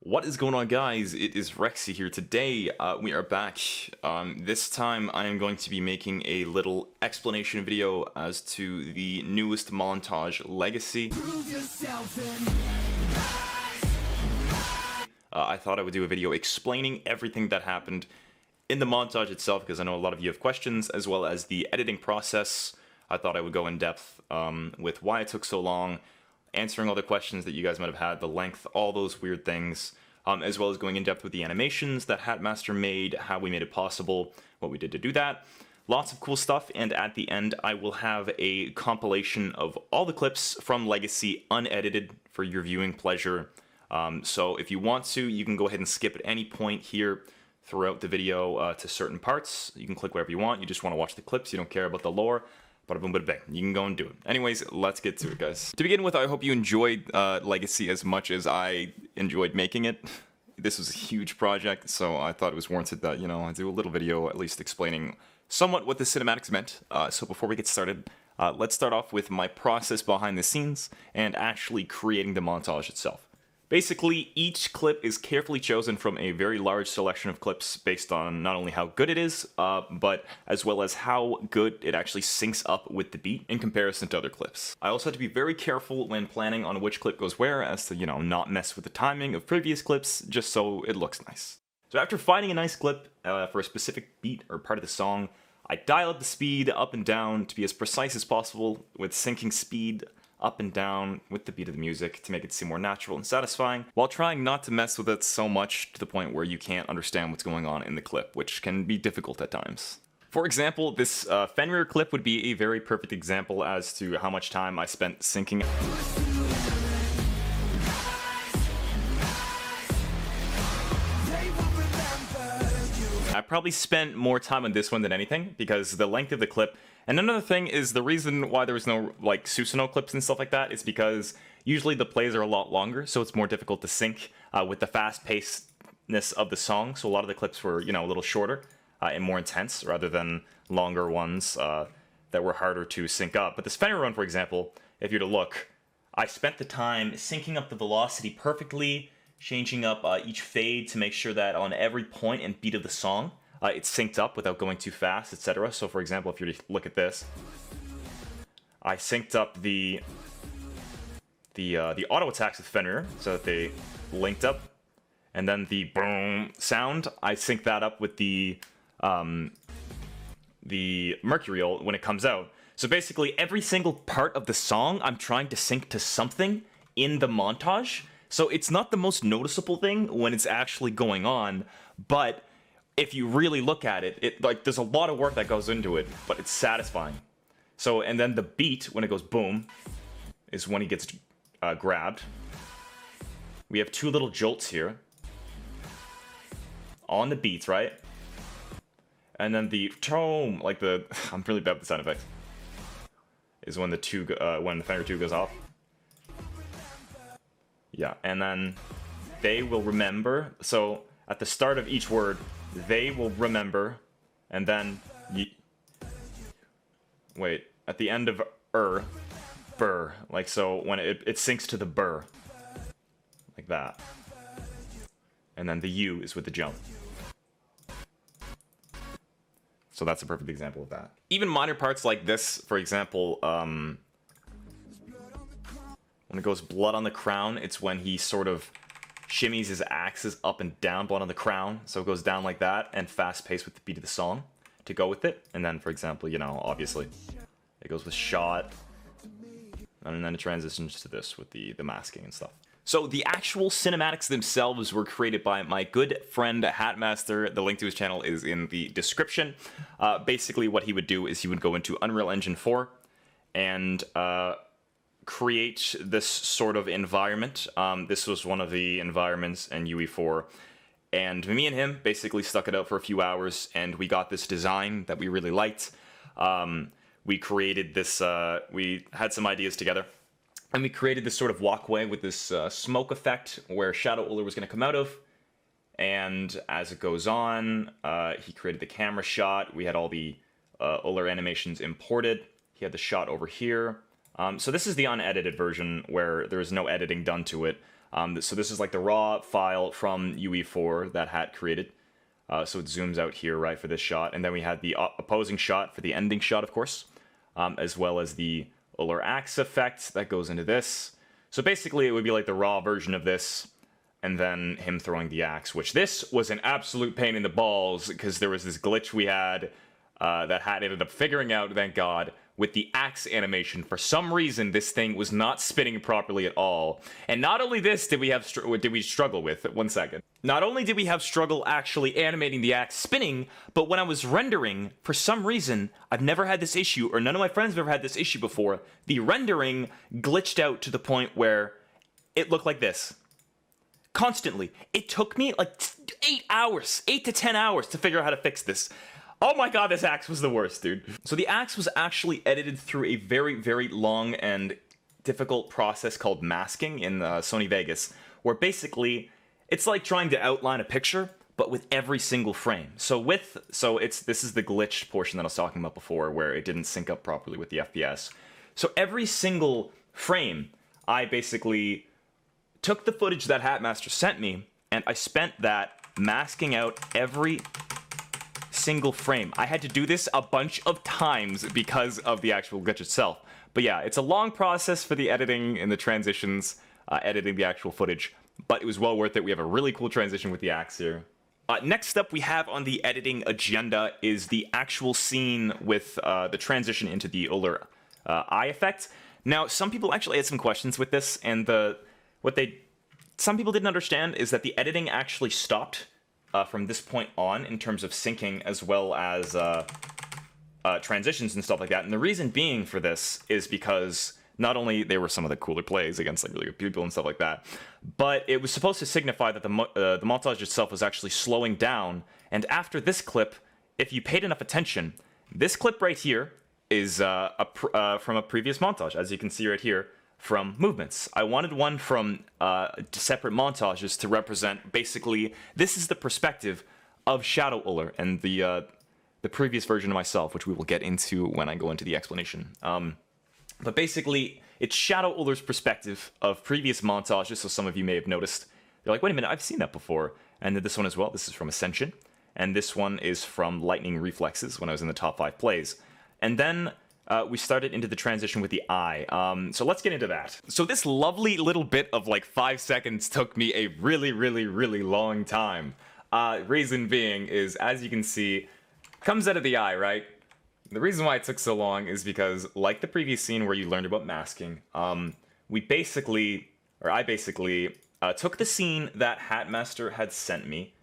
What is going on, guys? It is Rexsi here. Today we are back. This time I am going to be making a little explanation video as to the newest montage, Legacy. I thought I would do a video explaining everything that happened in the montage itself, because I know a lot of you have questions, as well as the editing process. I thought I would go in depth with why it took so long, answering all the questions that you guys might have had, the length, all those weird things, as well as going in depth with the animations that Hatmaster made, how we made it possible, what we did to do that. Lots of cool stuff, and at the end I will have a compilation of all the clips from Legacy unedited for your viewing pleasure. So if you want to, you can go ahead and skip at any point here throughout the video to certain parts. You can click wherever you want. You just want to watch the clips. You don't care about the lore. Bada boom, bada bang. You can go and do it. Anyways, let's get to it, guys. To begin with, I hope you enjoyed Legacy as much as I enjoyed making it. This was a huge project, so I thought it was warranted that, you know, I do a little video at least explaining somewhat what the cinematics meant. So before we get started, let's start off with my process behind the scenes and actually creating the montage itself. Basically, each clip is carefully chosen from a very large selection of clips based on not only how good it is, but as well as how good it actually syncs up with the beat in comparison to other clips. I also have to be very careful when planning on which clip goes where, as to, you know, not mess with the timing of previous clips, just so it looks nice. So after finding a nice clip for a specific beat or part of the song, I dial up the speed up and down to be as precise as possible, with syncing speed up and down with the beat of the music to make it seem more natural and satisfying, while trying not to mess with it so much to the point where you can't understand what's going on in the clip, which can be difficult at times. For example, this Fenrir clip would be a very perfect example as to how much time I spent syncing. I probably spent more time on this one than anything, because the length of the clip. And another thing is, the reason why there was no, like, Susanoo clips and stuff like that is because usually the plays are a lot longer, so it's more difficult to sync with the fast-pacedness of the song. So a lot of the clips were, you know, a little shorter and more intense, rather than longer ones that were harder to sync up. But this Fenrir one, for example, if you were to look, I spent the time syncing up the velocity perfectly, changing up each fade to make sure that on every point and beat of the song, it's synced up without going too fast, etc. So for example, if you look at this, I synced up the auto attacks with Fenrir so that they linked up, and then the boom sound, I synced that up with the Mercurial when it comes out. So basically, every single part of the song I'm trying to sync to something in the montage. So it's not the most noticeable thing when it's actually going on, but if you really look at it, like, there's a lot of work that goes into it, but it's satisfying. So, and then the beat, when it goes boom, is when he gets grabbed. We have two little jolts here on the beats, right? And then the tone, like the, I'm really bad with the sound effects, is when when the Fenrir 2 goes off. Yeah, and then they will remember. So at the start of each word, they will remember, and then wait, at the end of burr, like, so when it syncs to the burr, like that. And then the U is with the jump. So that's a perfect example of that. Even minor parts like this, for example, when it goes blood on the crown, it's when he sort of shimmies his axes up and down, blood on the crown, so it goes down like that, and fast-paced with the beat of the song to go with it. And then, for example, you know, obviously, it goes with shot, and then it transitions to this with the masking and stuff. So the actual cinematics themselves were created by my good friend Hatmaster. The link to his channel is in the description. Basically, what he would do is he would go into Unreal Engine 4 and create this sort of environment. This was one of the environments in UE4, and me and him basically stuck it out for a few hours, and we got this design that we really liked. We created this, we had some ideas together, and we created this sort of walkway with this smoke effect where Shadow Uller was going to come out of, and as it goes on, he created the camera shot. We had all the Uller animations imported. He had the shot over here. So this is the unedited version where there's no editing done to it. So this is like the raw file from UE4 that Hat created. So it zooms out here, right, for this shot. And then we had the opposing shot for the ending shot, of course, as well as the Uller axe effect that goes into this. So basically, it would be like the raw version of this, and then him throwing the axe, which this was an absolute pain in the balls, because there was this glitch we had that Hat ended up figuring out, thank God, with the axe animation. For some reason, this thing was not spinning properly at all. And not only this did we struggle with. One second. Not only did we have struggle actually animating the axe spinning, but when I was rendering, for some reason, I've never had this issue, or none of my friends have ever had this issue before. The rendering glitched out to the point where it looked like this. Constantly. It took me like 8 to 10 hours to figure out how to fix this. Oh my god, this axe was the worst, dude. So the axe was actually edited through a very, very long and difficult process called masking in Sony Vegas, where basically it's like trying to outline a picture, but with every single frame. This is the glitched portion that I was talking about before, where it didn't sync up properly with the FPS. So every single frame, I basically took the footage that Hatmaster sent me, and I spent that masking out every single frame. I had to do this a bunch of times because of the actual glitch itself. But yeah, it's a long process for the editing and the transitions, editing the actual footage, but it was well worth it. We have a really cool transition with the axe here. Next up we have on the editing agenda is the actual scene with the transition into the Uller eye effect. Now, some people actually had some questions with this, and some people didn't understand is that the editing actually stopped from this point on in terms of syncing, as well as transitions and stuff like that. And the reason being for this is because not only they were some of the cooler plays against like really good people and stuff like that, but it was supposed to signify that the montage itself was actually slowing down. And after this clip, if you paid enough attention, this clip right here is from a previous montage, as you can see right here, from movements. I wanted one from separate montages to represent, basically, this is the perspective of Shadow Uller and the previous version of myself, which we will get into when I go into the explanation. But basically, it's Shadow Uller's perspective of previous montages, so some of you may have noticed. They're like, wait a minute, I've seen that before. And then this one as well, this is from Ascension. And this one is from Lightning Reflexes, when I was in the top 5 plays. And then we started into the transition with the eye. So let's get into that. So this lovely little bit of like 5 seconds took me a really, really, really long time. Reason being is, as you can see, comes out of the eye, right? The reason why it took so long is because, like the previous scene where you learned about masking, I basically took the scene that Hatmaster had sent me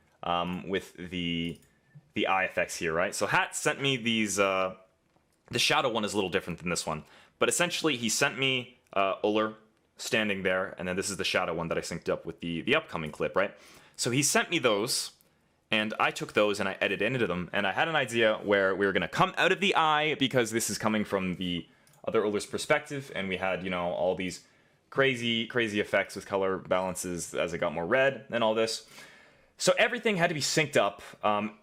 with the eye effects here, right? So Hat sent me these. The shadow one is a little different than this one, but essentially he sent me Uller standing there, and then this is the shadow one that I synced up with the upcoming clip, right? So he sent me those, and I took those and I edited into them, and I had an idea where we were going to come out of the eye, because this is coming from the other Uller's perspective, and we had, you know, all these crazy effects with color balances as it got more red and all this. So everything had to be synced up,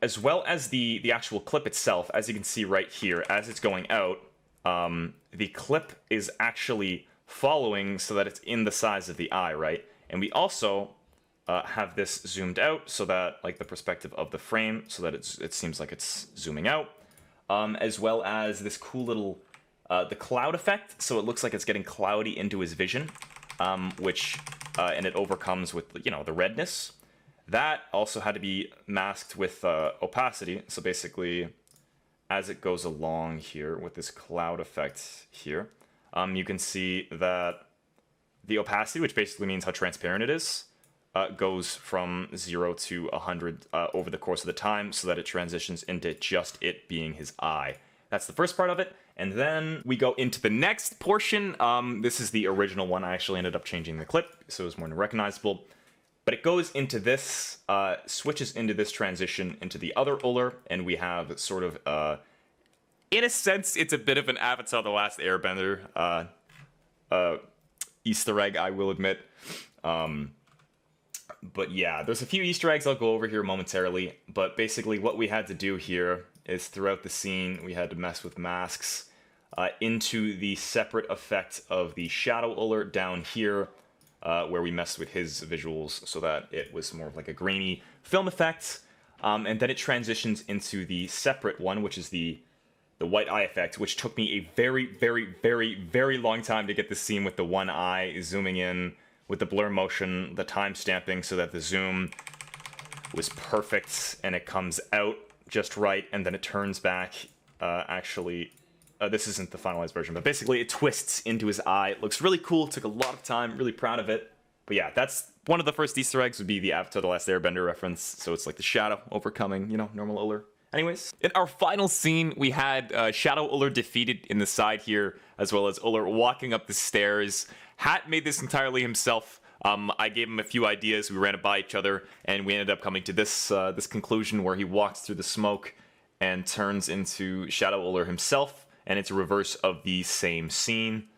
as well as the actual clip itself. As you can see right here, as it's going out, the clip is actually following so that it's in the size of the eye, right? And we also have this zoomed out so that, like, the perspective of the frame, so that it seems like it's zooming out, as well as this cool little the cloud effect, so it looks like it's getting cloudy into his vision, and it overcomes with, you know, the redness. That also had to be masked with opacity, so basically, as it goes along here with this cloud effect here, you can see that the opacity, which basically means how transparent it is, goes from 0 to 100 over the course of the time, so that it transitions into just it being his eye. That's the first part of it, and then we go into the next portion. This is the original one. I actually ended up changing the clip, so it was more recognizable. But it goes into this, switches into this transition into the other Uller, and we have sort of, in a sense, it's a bit of an Avatar: The Last Airbender Easter egg, I will admit. But yeah, there's a few Easter eggs I'll go over here momentarily, but basically what we had to do here is throughout the scene, we had to mess with masks into the separate effect of the Shadow Uller down here, where we messed with his visuals so that it was more of like a grainy film effect. And then it transitions into the separate one, which is the white eye effect, which took me a very, very, very, very long time to get the scene with the one eye zooming in with the blur motion, the time stamping so that the zoom was perfect and it comes out just right and then it turns back. This isn't the finalized version, but basically it twists into his eye. It looks really cool. It took a lot of time. Really proud of it. But yeah, that's one of the first Easter eggs would be the Avatar: The Last Airbender reference. So it's like the shadow overcoming, normal Uller. Anyways, in our final scene, we had Shadow Uller defeated in the side here, as well as Uller walking up the stairs. Hat made this entirely himself. I gave him a few ideas. We ran it by each other, and we ended up coming to this conclusion where he walks through the smoke and turns into Shadow Uller himself, and it's a reverse of the same scene.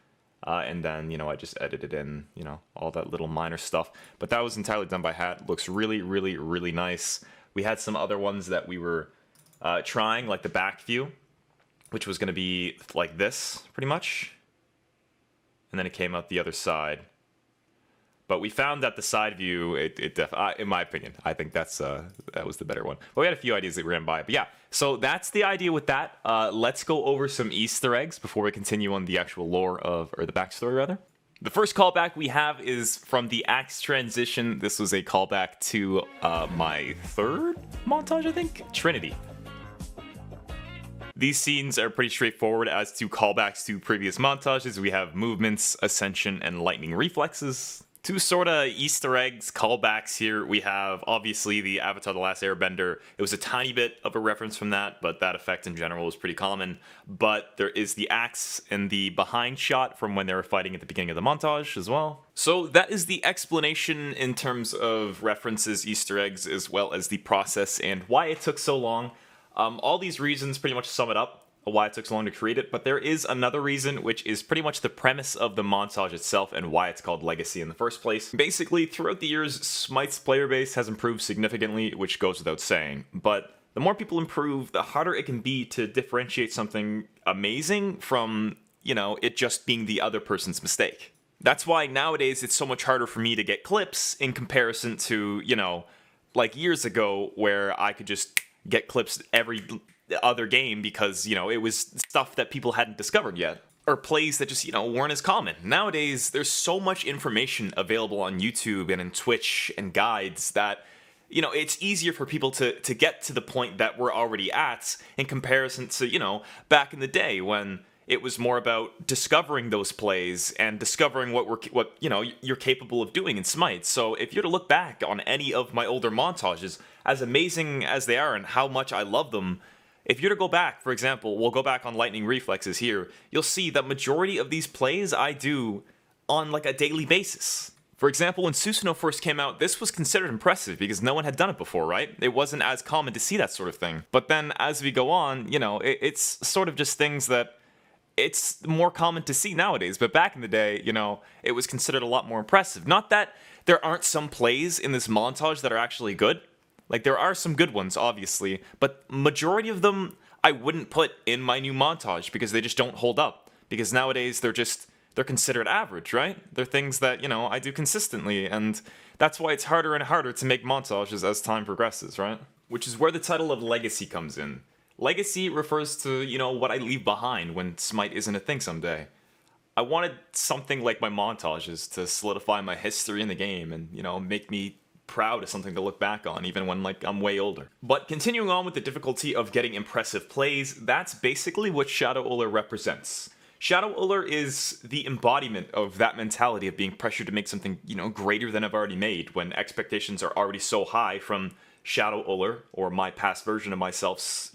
And then, I just edited in, all that little minor stuff. But that was entirely done by Hat. Looks really, really, really nice. We had some other ones that we were trying, like the back view, which was going to be like this, pretty much. And then it came out the other side. But we found that the side view, in my opinion, I think that was the better one. But we had a few ideas that we ran by. But yeah, so that's the idea with that. Let's go over some Easter eggs before we continue on the actual lore or the backstory, rather. The first callback we have is from the axe transition. This was a callback to my third montage, I think? Trinity. These scenes are pretty straightforward as to callbacks to previous montages. We have movements, ascension, and lightning reflexes. Two sort of Easter eggs, callbacks here. We have, obviously, the Avatar: The Last Airbender. It was a tiny bit of a reference from that, but that effect in general was pretty common. But there is the axe in the behind shot from when they were fighting at the beginning of the montage as well. So that is the explanation in terms of references, Easter eggs, as well as the process and why it took so long. All these reasons pretty much sum it up. Why it took so long to create it, but there is another reason, which is pretty much the premise of the montage itself and why it's called Legacy in the first place. Basically, throughout the years, Smite's player base has improved significantly, which goes without saying, but the more people improve, the harder it can be to differentiate something amazing from, it just being the other person's mistake. That's why nowadays it's so much harder for me to get clips in comparison to, like years ago where I could just get clips every other game because, it was stuff that people hadn't discovered yet. Or plays that just, weren't as common. Nowadays, there's so much information available on YouTube and in Twitch and guides that, it's easier for people to get to the point that we're already at in comparison to, back in the day when it was more about discovering those plays and discovering what you're capable of doing in Smite. So if you're to look back on any of my older montages, as amazing as they are and how much I love them, if you're to go back, for example, we'll go back on lightning reflexes here, you'll see that majority of these plays I do on like a daily basis. For example, when Susanoo first came out, this was considered impressive because no one had done it before, right? It wasn't as common to see that sort of thing. But then as we go on, it's sort of just things that it's more common to see nowadays. But back in the day, it was considered a lot more impressive. Not that there aren't some plays in this montage that are actually good. Like, there are some good ones, obviously, but majority of them I wouldn't put in my new montage because they just don't hold up. Because nowadays they're considered average, right? They're things that, I do consistently, and that's why it's harder and harder to make montages as time progresses, right? Which is where the title of Legacy comes in. Legacy refers to, what I leave behind when Smite isn't a thing someday. I wanted something like my montages to solidify my history in the game and, make me proud of something to look back on, even when I'm way older. But continuing on with the difficulty of getting impressive plays, that's basically what Shadow Uller represents. Shadow Uller is the embodiment of that mentality of being pressured to make something, greater than I've already made when expectations are already so high from Shadow Uller, or my past version of myself's,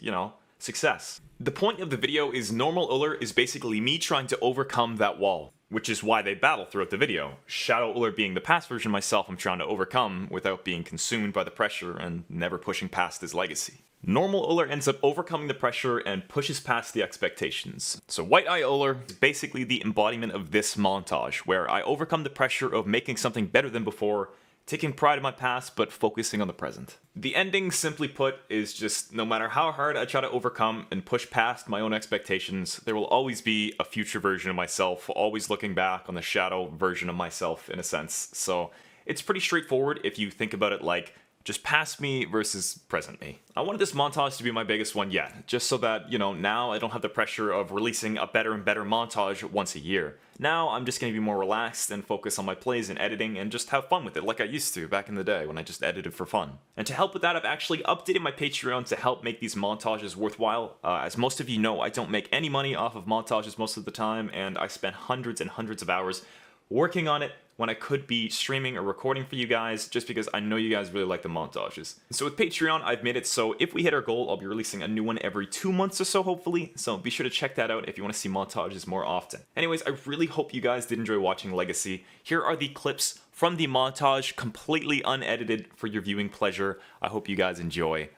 success. The point of the video is normal Uller is basically me trying to overcome that wall, which is why they battle throughout the video. Shadow Uller being the past version of myself I'm trying to overcome without being consumed by the pressure and never pushing past his legacy. Normal Uller ends up overcoming the pressure and pushes past the expectations. So White Eye Uller is basically the embodiment of this montage, where I overcome the pressure of making something better than before taking pride in my past but focusing on the present. The ending, simply put, is just no matter how hard I try to overcome and push past my own expectations, there will always be a future version of myself, always looking back on the shadow version of myself in a sense. So it's pretty straightforward if you think about it like just past me versus present me. I wanted this montage to be my biggest one yet, just so that, now I don't have the pressure of releasing a better and better montage once a year. Now I'm just going to be more relaxed and focus on my plays and editing and just have fun with it like I used to back in the day when I just edited for fun. And to help with that, I've actually updated my Patreon to help make these montages worthwhile. As most of you know, I don't make any money off of montages most of the time, and I spend hundreds and hundreds of hours working on it when I could be streaming or recording for you guys, just because I know you guys really like the montages. So with Patreon, I've made it so if we hit our goal, I'll be releasing a new one every 2 months or so, hopefully. So be sure to check that out if you want to see montages more often. Anyways, I really hope you guys did enjoy watching Legacy. Here are the clips from the montage, completely unedited for your viewing pleasure. I hope you guys enjoy.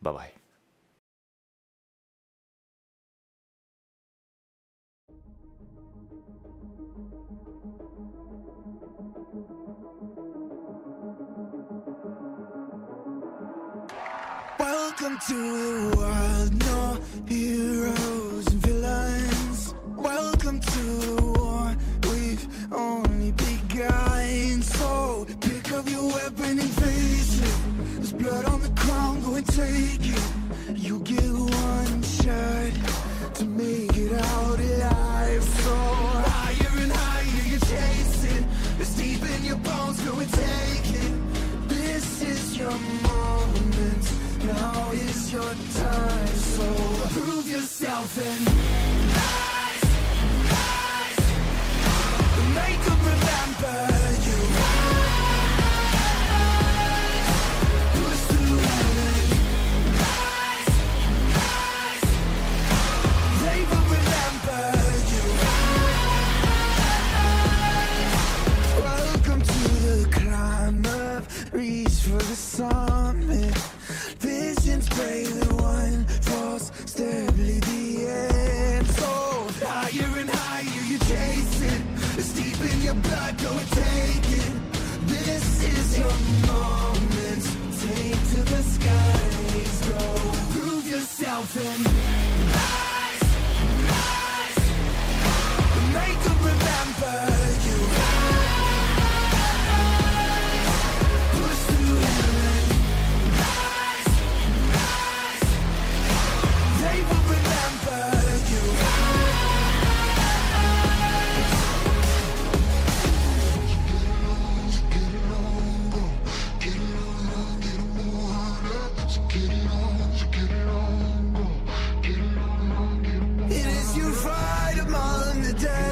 Bye-bye. Welcome to the world, no heroes and villains. Welcome to the war, we've only begun. So pick up your weapon and face it. There's blood on the ground, go and take it. You get one shot to make it out alive. So higher and higher you're chasing. It's deep in your bones, go and take it. This is your moment. Now is your time, so prove yourself and rise, rise. Make them remember you. Rise, push through heaven. Rise, rise. They will remember you. Rise. Welcome to the climb up, reach for the summit. Visions brave, the one falls steadily the end. So higher and higher you chase it. It's deep in your blood, go and take it. This is your moment. Take to the skies, go. Prove yourself and rise, rise. Make them remember you. Rise, push through heaven. They will remember you. It is your fight among the dead.